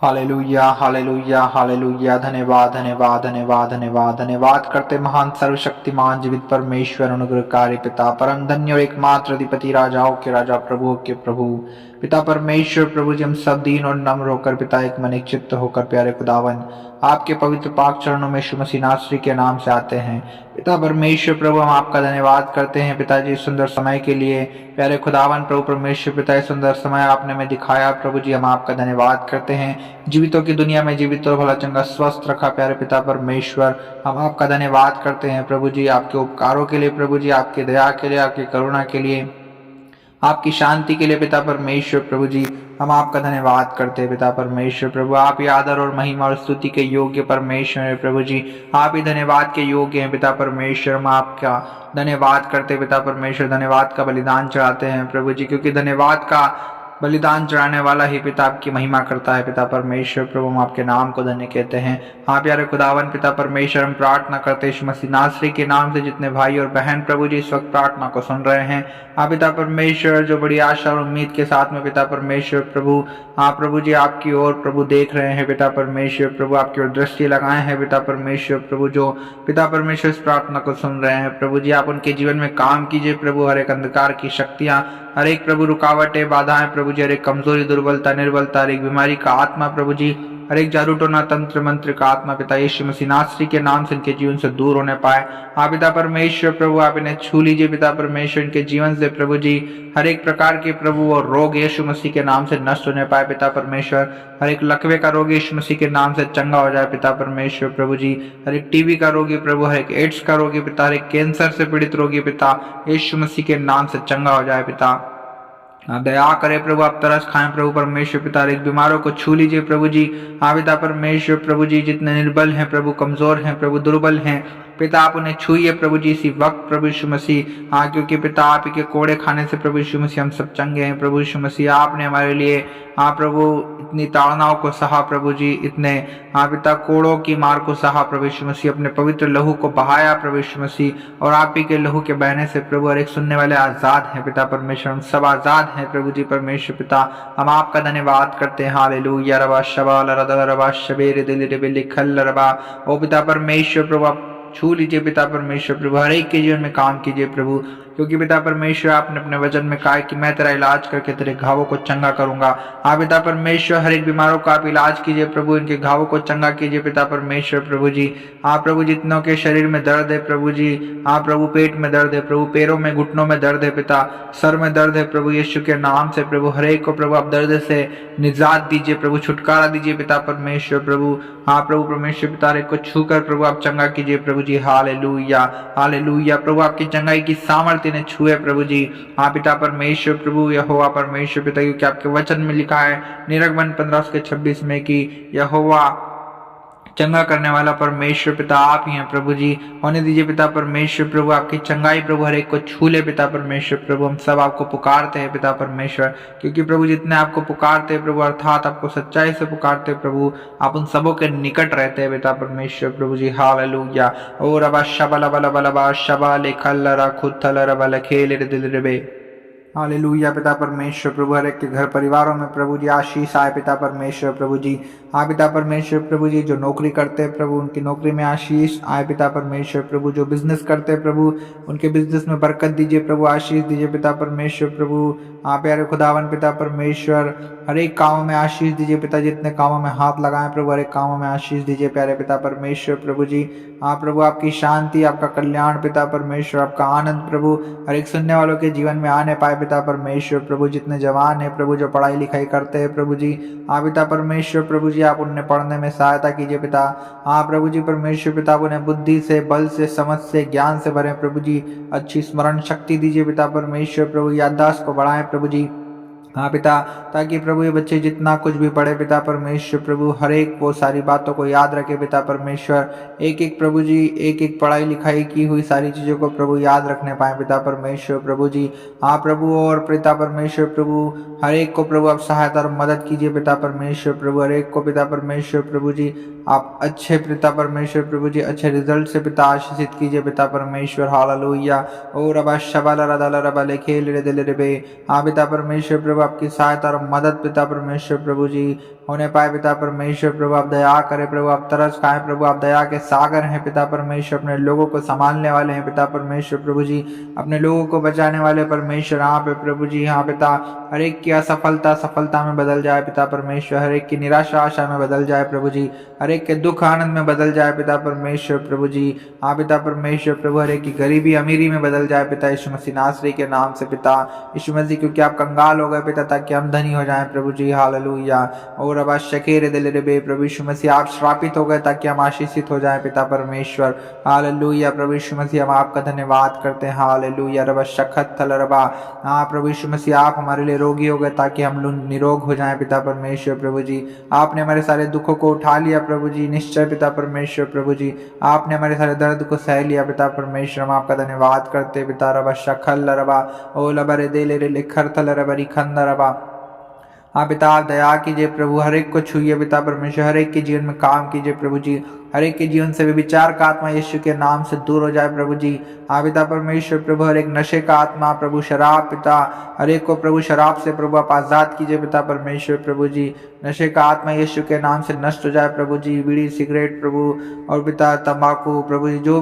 Hallelujah hallelujah hallelujah. धन्यवाद धन्यवाद धन्यवाद धन्यवाद धन्यवाद करते महान सर्वशक्तिमान जीवित परमेश्वर अनुग्रहकारी पिता परम धन्य और एकमात्र अधिपति राजाओं के राजा प्रभुओं के प्रभु पिता परमेश्वर प्रभु जी, हम सब दीन और नम्र होकर पिता एक मन एक चित्त होकर प्यारे खुदावन आपके पवित्र पाक चरणों में यीशु मसीह नासरी के नाम से आते हैं। पिता परमेश्वर प्रभु, हम आपका धन्यवाद करते हैं पिताजी सुंदर समय के लिए। प्यारे खुदावन प्रभु परमेश्वर पिता, इस सुंदर समय आपने हमें दिखाया प्रभु जी, हम आपका धन्यवाद करते हैं। जीवितों की दुनिया में जीवित और भला चंगा स्वस्थ रखा प्यारे पिता परमेश्वर, हम आपका धन्यवाद करते हैं प्रभु जी, आपके उपकारों के लिए प्रभु जी, आपकी दया के लिए, आपकी करुणा के लिए, आपकी शांति के लिए पिता परमेश्वर प्रभु जी, हम आपका धन्यवाद करते हैं पिता परमेश्वर प्रभु। आप ही आदर और महिमा और स्तुति के योग्य परमेश्वर है प्रभु जी, आप ही धन्यवाद के योग्य हैं पिता परमेश्वर। हम आपका धन्यवाद करते हैं पिता परमेश्वर, धन्यवाद का बलिदान चढ़ाते हैं प्रभु जी, क्योंकि धन्यवाद का बलिदान चढ़ाने वाला ही पिता आपकी महिमा करता है पिता परमेश्वर प्रभु। हम आपके नाम को धन्य कहते हैं। हाँ प्यारे खुदावन पिता परमेश्वर, हम प्रार्थना करते हैं यीशु मसीह नासरी के नाम से जितने भाई और बहन प्रभु जी इस वक्त प्रार्थना को सुन रहे हैं, हाँ पिता परमेश्वर, जो बड़ी आशा और उम्मीद के साथ में पिता परमेश्वर प्रभु, हाँ प्रभु जी आपकी ओर प्रभु देख रहे हैं पिता परमेश्वर प्रभु, आपकी ओर दृष्टि लगाए हैं पिता परमेश्वर प्रभु, जो पिता परमेश्वर इस प्रार्थना को सुन रहे हैं प्रभु जी, आप उनके जीवन में काम कीजिए प्रभु। हर एक अंधकार की शक्तियां, हर एक प्रभु रुकावटें बाधाएं प्रभु जी, हर एक कमजोरी दुर्बलता निर्बलता, हर एक बीमारी का आत्मा प्रभु जी, हर एक जादू टोना तंत्र मंत्र का आत्मा पिता यीशु मसीह नासरी के नाम से इनके जीवन से दूर होने पाए। आप पिता परमेश्वर प्रभु, आप इन्हें छू लीजिए पिता परमेश्वर, इनके जीवन से प्रभु जी हर एक प्रकार के प्रभु और रोग यीशु मसीह के नाम से नष्ट होने पाए पिता परमेश्वर। हर एक लकवे का रोग यीशु मसीह के नाम से चंगा हो जाए पिता परमेश्वर प्रभु जी। हर एक टीबी का रोगी प्रभु, हर एक एड्स का रोगी पिता, हर एक कैंसर से पीड़ित रोगी पिता यीशु मसीह के नाम से चंगा हो जाए पिता। आप दया करें प्रभु, आप तरस खाएं प्रभु परमेश्वर पिता, एक बीमारों को छू लीजिए प्रभु जी। हाँ पिता परमेश्वर प्रभु जी, जितने निर्बल हैं प्रभु, कमजोर हैं प्रभु, दुर्बल हैं पिता, आप उन्हें छूइए प्रभु जी इसी वक्त प्रभु यीशु मसीह। हाँ क्योंकि पिता आप ही के कोड़े खाने से प्रभु यीशु मसीह हम सब चंगे हैं प्रभु यीशु मसीह। आपने हमारे लिए हाँ प्रभु इतनी ताड़नाओं को सहा प्रभु जी, इतने हाँ पिता कोड़ों की मार को सहा प्रभु यीशु मसीह, अपने पवित्र लहू को बहाया प्रभु यीशु मसीह, और आप ही के लहू के बहने से प्रभु हर एक सुनने वाले आजाद हैं पिता परमेश्वर, हम सब आजाद हैं प्रभु जी परमेश्वर पिता। हम आपका धन्यवाद करते हैं। हालेलुया रबा शबाल रदा रबा शबेर दिल रे लिखल रबा। ओ पिता परमेश्वर प्रभु, आप छू लीजिए पिता परमेश्वर प्रभु, हर एक के जीवन में काम कीजिए प्रभु, क्योंकि पिता परमेश्वर आपने अपने वचन में कहा कि मैं तेरा इलाज करके तेरे घावों को चंगा करूंगा। हाँ पिता परमेश्वर, हर एक बीमारों का आप इलाज कीजिए प्रभु, इनके घावों को चंगा कीजिए पिता परमेश्वर प्रभु जी। हाँ प्रभु, जितनों के शरीर में दर्द है प्रभु जी, हाँ प्रभु पेट में दर्द है प्रभु, पैरों में घुटनों में दर्द है पिता, सर में दर्द है प्रभु यीशु के नाम से प्रभु, हर एक को प्रभु आप दर्द से निजात दीजिए प्रभु, छुटकारा दीजिए पिता परमेश्वर प्रभु। हाँ प्रभु परमेश्वर पिता, हर एक को छू कर प्रभु आप चंगा कीजिए प्रभु जी। हालेलुया हालेलुया प्रभु, आपकी चंगाई की सामर्थ्य ने छुए प्रभु जी। हाँ पिता परमेश्वर प्रभु, यहोवा परमेश्वर पिता, क्योंकि आपके वचन में लिखा है निर्गमन 15:26 में कि यहोवा चंगा करने वाला परमेश्वर पिता आप ही हैं प्रभु जी। होने दीजिए पिता परमेश्वर प्रभु, आपकी चंगाई प्रभु हर एक को छू ले पिता परमेश्वर प्रभु। हम सब आपको पुकारते हैं पिता परमेश्वर, क्योंकि प्रभु जितने आपको पुकारते हैं प्रभु, अर्थात आपको सच्चाई से पुकारते हैं प्रभु, आप उन सबों के निकट रहते हैं पिता परमेश्वर प्रभु जी। हालेलुया। ओ रबा शबला बला बला बा शबा लेखल रा खुद थल रबा लखेल रे दिल रे बे। हालेलुया पिता परमेश्वर प्रभु, हर एक के घर परिवारों में प्रभु जी आशीष आए पिता परमेश्वर प्रभु जी। हाँ पिता परमेश्वर प्रभु जी, जो नौकरी करते हैं प्रभु उनकी नौकरी में आशीष आए पिता परमेश्वर प्रभु, जो बिजनेस करते हैं प्रभु उनके बिजनेस में बरकत दीजिए प्रभु, आशीष दीजिए पिता परमेश्वर प्रभु। हाँ प्यारे खुदावन पिता परमेश्वर, हर एक कामों में आशीष दीजिए पिता, जितने कामों में हाथ लगाएं प्रभु हर एक कामों में आशीष दीजिए प्यारे पिता परमेश्वर प्रभु जी। हाँ प्रभु, आपकी शांति, आपका कल्याण पिता परमेश्वर, आपका आनंद प्रभु हर एक सुनने वालों के जीवन में आने पाए पिता परमेश्वर प्रभु। जितने जवान हैं प्रभु, जो पढ़ाई लिखाई करते हैं प्रभु जी, हाँ पिता परमेश्वर प्रभु जी, आप उन्हें पढ़ने में सहायता कीजिए पिता। हाँ प्रभु जी परमेश्वर पिता, आप उन्हें बुद्धि से, बल से, समझ से, ज्ञान से भरें प्रभु जी, अच्छी स्मरण शक्ति दीजिए पिता परमेश्वर प्रभु, याददाश्त को बढ़ाएं प्रभु जी। हाँ पिता, ताकि प्रभु ये बच्चे जितना कुछ भी पढ़े पिता परमेश्वर प्रभु, हर एक वो सारी बातों को याद रखे पिता परमेश्वर। एक एक प्रभु जी, एक एक पढ़ाई लिखाई की हुई सारी चीज़ों को प्रभु याद रखने पाए पिता परमेश्वर प्रभु जी। हाँ प्रभु, और पिता परमेश्वर प्रभु हर एक को प्रभु आप सहायता और मदद कीजिए पिता परमेश्वर प्रभु, हर एक को पिता परमेश्वर प्रभु जी आप अच्छे पिता परमेश्वर प्रभु जी अच्छे रिजल्ट से पिता आशीषित कीजिए पिता परमेश्वर। हालेलुया। ओ रबा शबाला रदाला रबा लेखे ले दिल रे बे। हाँ पिता परमेश्वर प्रभु, आपकी सहायता और मदद पिता परमेश्वर प्रभु जी होने पाए पिता परमेश्वर। प्रभु आप दया करें प्रभु, आप तरस खाएं प्रभु, आप दया के सागर हैं पिता परमेश्वर, अपने लोगों को संभालने वाले हैं पिता परमेश्वर। प्रभु जी अपने लोगों को बचाने वाले परमेश्वर यहाँ पे प्रभु जी, हाँ पिता हर एक की असफलता सफलता में बदल जाए पिता परमेश्वर, हर एक की निराशा आशा में बदल जाए प्रभु जी, हर एक के दुख आनंद में बदल जाए पिता परमेश्वर। प्रभु जी हाँ पिता परमेश्वर, प्रभु हर एक की गरीबी अमीरी में बदल जाए पिता यीशु मसीह नासरी के नाम से पिता यीशु मसीह, क्योंकि आप कंगाल हो गए पिता ताकि हम धनी हो जाएं प्रभु जी। हालेलुया। और अब शकेर दिल रे बे प्रभु यीशु मसीह, आप श्रापित हो गए ताकि हम आशीषित हो जाएं पिता परमेश्वर। हालेलुया। प्रभु यीशु मसीह हम आपका धन्यवाद करते हैं। हालेलुया। रबा शखत थल रबा, हाँ प्रभु यीशु मसीह आप हमारे लिए रोगी हो गए ताकि हम लोग निरोग हो जाएं पिता परमेश्वर। प्रभु जी आपने हमारे सारे दुखों को उठा लिया प्रभु जी, निश्चय पिता परमेश्वर। प्रभु जी आपने हमारे सारे दर्द को सह लिया पिता परमेश्वर, हम आपका धन्यवाद करते पिता। रबा शखल रबा ओ लबरे दे ले लिखर थल रबरी खंद रबा, हाँ पिता आप दया कीजिए प्रभु, हर एक को छूइए पिता परमेश्वर, हर एक के जीवन में काम कीजिए प्रभु जी, हर एक के जीवन से विचार का आत्मा यीशु के नाम से दूर हो जाए प्रभु जी। हाँ पिता परमेश्वर प्रभु, हर एक नशे का आत्मा प्रभु, शराब पिता हर एक को प्रभु शराब से प्रभु आप आजाद कीजिए पिता परमेश्वर। प्रभु जी नशे का आत्मा यीशु के नाम से नष्ट हो जाए प्रभु जी, बीड़ी सिगरेट प्रभु और पिता तंबाकू प्रभु जी, जो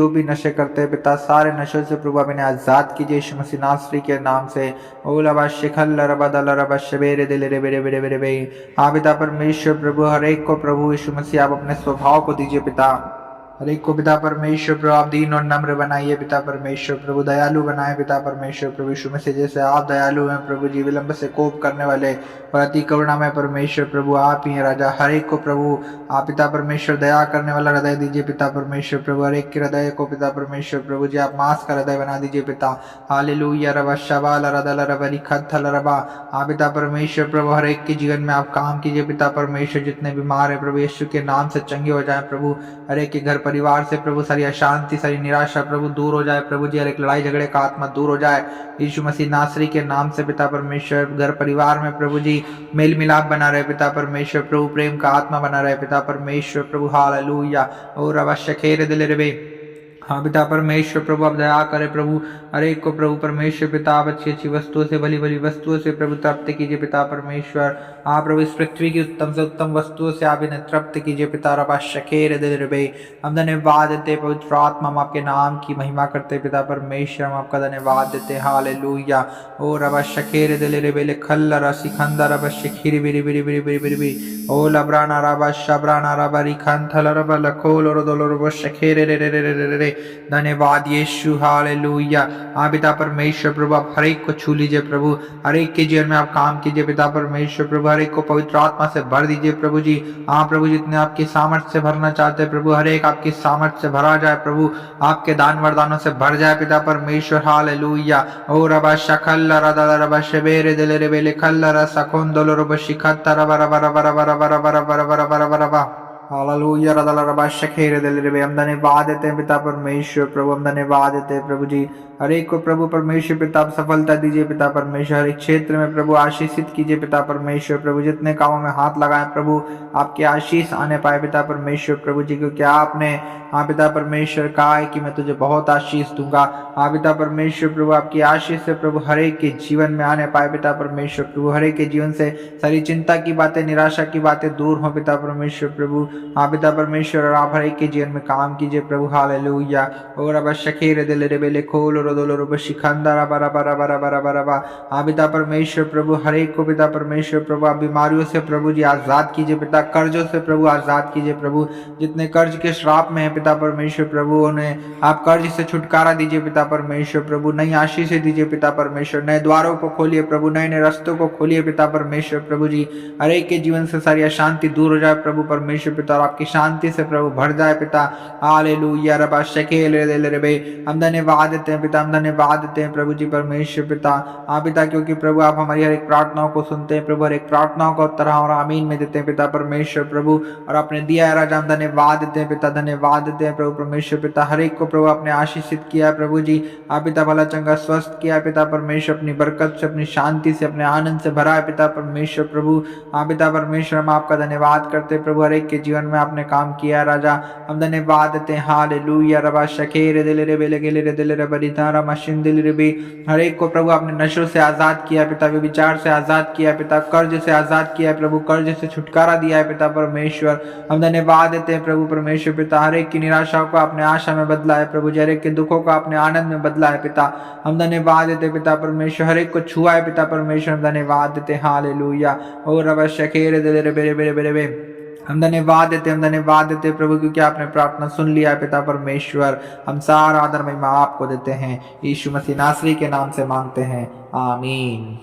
भी नशे करते हैं पिता, सारे नशों से प्रभु आप इन्हें आजाद कीजिए यीशु मसीह नासरी के नाम से। ओला शिखल रबा दल रबा शबेरे दिल रे बेरे बेरे बेरे बे, हाँ पिता परमेश्वर प्रभु हर एक को प्रभु यीशु मसीह आप अपने स्वभाव को दीजिए पिता, हर एक को पिता परमेश्वर प्रभु आप दीन और नम्र बनाइए पिता परमेश्वर। प्रभु दयालु बनाए पिता परमेश्वर। प्रभु यीशु मसीह जैसे आप दयालु हैं प्रभु जी, विलंब से कोप करने वाले और अति करुणा में परमेश्वर प्रभु आप ही हैं राजा। हर एक को प्रभु आप पिता परमेश्वर दया करने वाला हृदय दीजिए पिता परमेश्वर। प्रभु हर एक के हृदय को पिता परमेश्वर प्रभु जी आप मांस का हृदय बना दीजिए पिता। हालेलुया। रबा शबाल रदल रबरी खत्थल रबा, हाँ पिता परमेश्वर प्रभु हर एक के जीवन में आप काम कीजिए पिता परमेश्वर। जितने बीमार है प्रभु यीशु के नाम से चंगे हो जाए प्रभु, हर एक के घर परिवार से प्रभु सारी अशांति सारी निराशा प्रभु दूर हो जाए प्रभु जी, हर एक लड़ाई झगड़े का आत्मा दूर हो जाए यीशु मसीह नासरी के नाम से पिता परमेश्वर। घर परिवार में प्रभु जी मेल मिलाप बना रहे पिता परमेश्वर, प्रभु प्रेम का आत्मा बना रहे पिता परमेश्वर प्रभु। हालेलुया। और अवश्य खेर दिल रे, हाँ पिता परमेश्वर प्रभु आप दया करें प्रभु, हर एक को प्रभु परमेश्वर पिता आप अच्छी अच्छी वस्तुओं से भली भली वस्तुओं से प्रभु तृप्त कीजिए पिता परमेश्वर। हाँ प्रभु इस पृथ्वी की उत्तम से उत्तम वस्तुओं से आप इन्हें तृप्त कीजिए पिता। रबा शकेर दिल रे, हम धन्यवाद देते पवित्र आत्मा, हम आपके नाम की महिमा करते पिता परमेश्वर, हम आपका धन्यवाद देते। हालेलुया। ओ रबा शकेर दिल रे खल्ल रसी खंदा रबा शिखिर बिरी बिरी बिरी बिरी बिरी बिरी ओ लब्राना रबा शब्राना रबा रिखन थल रबा लखोल और दोल रबा शकेर रे रे रे रे रे। धन्यवाद यीशु। हालेलुया। हाँ पिता परमेश्वर प्रभु आप हर एक को छू लीजिए प्रभु, हर एक के जीवन में आप काम कीजिए पिता परमेश्वर प्रभु, हर एक को पवित्र आत्मा से भर दीजिए प्रभु जी। हाँ प्रभु जितने आपकी सामर्थ्य से भरना चाहते हैं प्रभु, हर एक आपकी सामर्थ्य से भरा जाए प्रभु, आपके दान वरदानों से भर जाए पिता परमेश्वर। हालेलुया। ओ रबा शखल रदा रबा शबेरे दिल रे बेले खल्ल रसखोन दोल रबा शिखत रबा रबा रबा रबा रबा रबा रबा रबा रबा रबा रबा। हालेलुया। रदल रबा शखेर दिल रे, हम धन्यवाद देते हैं पिता परमेश्वर प्रभु, हम धन्यवाद देते हैं प्रभु जी। हर एक को प्रभु परमेश्वर पिता आप सफलता दीजिए पिता परमेश्वर, हर एक क्षेत्र में प्रभु आशीषित कीजिए पिता परमेश्वर प्रभु, जितने कामों में हाथ लगाए प्रभु आपके आशीष आने पाए पिता परमेश्वर प्रभु जी, क्योंकि आपने हाँ पिता परमेश्वर कहा है कि मैं तुझे बहुत आशीष दूंगा। हाँ पिता परमेश्वर प्रभु आपकी आशीष से प्रभु हर एक के जीवन में आने पाए पिता परमेश्वर प्रभु, हर एक के जीवन से सारी चिंता की बातें निराशा की बातें दूर हो पिता परमेश्वर प्रभु। हाँ पिता परमेश्वर और आप हर एक के जीवन में काम कीजिए प्रभु। हालेलुया। और अब शखेर दिल रे बेले खोल शिखंदा रबा रबा रबा रबा रबा रबा। हाँ पिता परमेश्वर प्रभु हर एक को पिता परमेश्वर प्रभु आप बीमारियों से प्रभु जी आजाद कीजिए पिता, कर्जों से प्रभु आजाद कीजिए प्रभु, जितने कर्ज के श्राप में है पिता परमेश्वर प्रभु उन्हें आप कर्ज से छुटकारा दीजिए पिता परमेश्वर प्रभु, नई आशीष दीजिए पिता परमेश्वर, नए द्वारों को खोलिए प्रभु, नए नए रस्तों को खोलिए पिता परमेश्वर प्रभु जी, हर एक के जीवन से सारी अशांति दूर हो जाए प्रभु परमेश्वर पिता, और आपकी शांति से प्रभु भर जाए पिता। हालेलुया। रबा शकेल रे, हम धन्यवाद देते हैं पिता, हम धन्यवाद देते हैं प्रभु जी परमेश्वर पिता। हाँ पिता, क्योंकि प्रभु आप हमारी हर एक प्रार्थनाओं को सुनते हैं प्रभु, हर एक प्रार्थनाओं का उत्तर और आमीन में देते हैं पिता परमेश्वर प्रभु, और आपने दिया है राजा, हम धन्यवाद देते हैं पिता, धन्यवाद देते हैं प्रभु परमेश्वर पिता। हर एक को प्रभु आपने आशीषित किया है प्रभु जी, आप पिता भला चंगा स्वस्थ किया है पिता परमेश्वर, अपनी बरकत से अपनी शांति से अपने आनंद से भरा है पिता परमेश्वर प्रभु। हाँ पिता परमेश्वर हम आपका धन्यवाद करते हैं प्रभु, हर एक के जीवन जीवन में आपने काम किया राजा। हम धन्यवाद देते हैं हालेलुया। रबा शकेर दिल रे बेले गेले रे दिल रे बरितारा मशीन दिल रे भी, हर एक को प्रभु आपने नशों से आजाद किया पिता, विचार से आजाद किया पिता, कर्ज से आजाद किया है प्रभु, कर्ज से छुटकारा दिया है पिता परमेश्वर। हम धन्यवाद देते हैं प्रभु परमेश्वर पिता, हर एक की निराशाओं को आपने आशा में बदला है प्रभु, हर एक के दुखों को आपने आनंद में बदला है पिता। हम धन्यवाद देते पिता परमेश्वर, हर एक को छुआ है पिता परमेश्वर। हम धन्यवाद देते हालेलुया। ओ रब शकेर दिल रे बेरे बेरे बेरे बे, हम धन्यवाद देते प्रभु, क्योंकि आपने प्रार्थना सुन लिया है पिता परमेश्वर। हम सारा आदर महिमा आपको देते हैं, यीशु मसीह नासरी के नाम से मांगते हैं, आमीन।